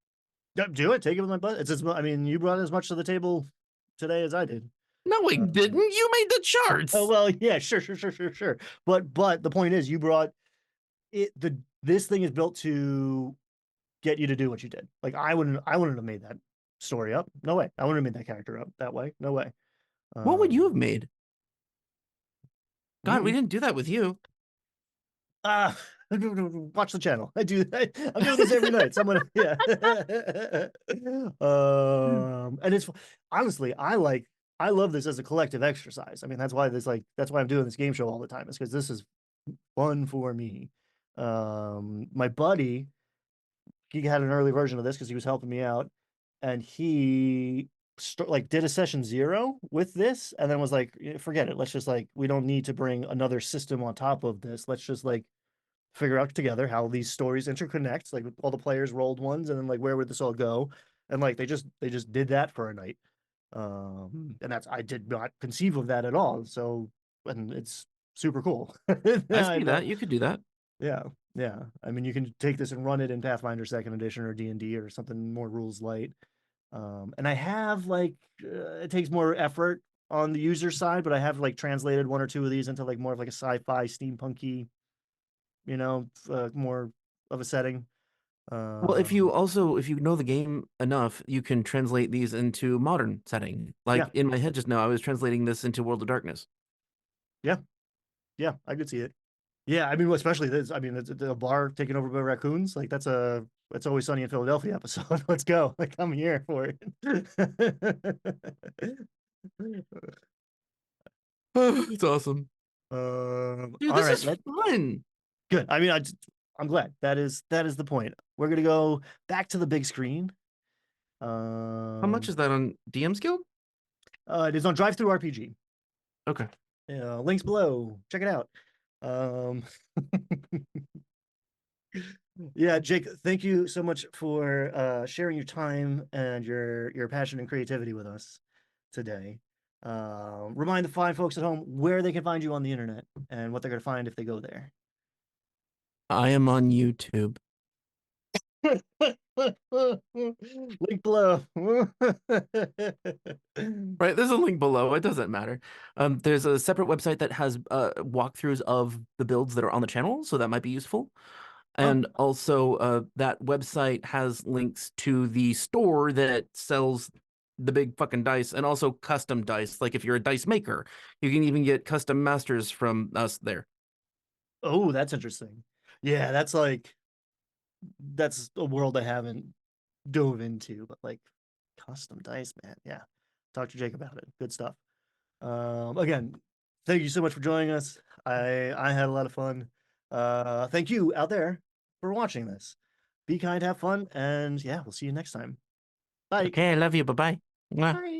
do it. Take it with my butt. It's as I mean, you brought as much to the table today as I did. No, I didn't. Um, You made the oh charts. well, yeah, sure. But the point is, you brought it. This thing is built to get you to do what you did. Like I wouldn't have made that story up. No way. I wouldn't have made that character up that way. No way. What would you have Um, made? God, we mm, didn't do that with you. Ah, watch the channel. I'm doing this every night. Someone, yeah. And it's honestly, I love this as a collective exercise. I mean, that's why I'm doing this game show all the time. Is because this is fun for me. My buddy, he had an early version of this because he was helping me out, and he like did a session 0 with this, and then was like, forget it. Let's just like we don't need to bring another system on top of this. Let's just like figure out together how these stories interconnect. Like all the players rolled ones, and then like where would this all go? And like they just did that for a night. And that's I did not conceive of that at all. So and it's super cool. I I see know. that. You could do that. Yeah, yeah. I mean, you can take this and run it in Pathfinder Second Edition or D&D or something more rules light. And I have like it takes more effort on the user side, but I have like translated one or two of these into like more of like a sci-fi steampunky more of a setting. Well, Um, if you know the game enough, you can translate these into modern setting. Like yeah, in my head just now, I was translating this into World of Darkness. yeah, yeah, I could see it. Yeah, I mean, especially this. I mean, it's a bar taken over by raccoons. Like that's a it's always sunny in Philadelphia episode. Let's go. Like I'm here for it. It's awesome. Dude, All this right, is fun. good. I mean, I'm glad that is the point. We're gonna go back to the big screen. How much Um, is that on DM's Guild? it is on Drive Through RPG. Okay. Links below. Check it out. Um, yeah, Jake, thank you so much for sharing your time and your passion and creativity with us today. Remind the fine folks at home where they can find you on the internet and what they're going to find if they go there. I am on YouTube. Link below. Right, there's a link below. It doesn't matter. There's a separate website that has walkthroughs of the builds that are on the channel, so that might be useful. Oh, And also, that website has links to the store that sells the big fucking dice and also custom dice. Like if you're a dice maker, you can even get custom masters from us there. oh, that's interesting. Yeah, that's a world I haven't dove into, but like custom dice, man. Yeah. Talk to Jake about it. Good stuff. Again, thank you so much for joining us. I had a lot of fun. Thank you out there for watching this. Be kind, have fun, and yeah, we'll see you next time. Bye. Okay, I love you. Bye bye. Bye.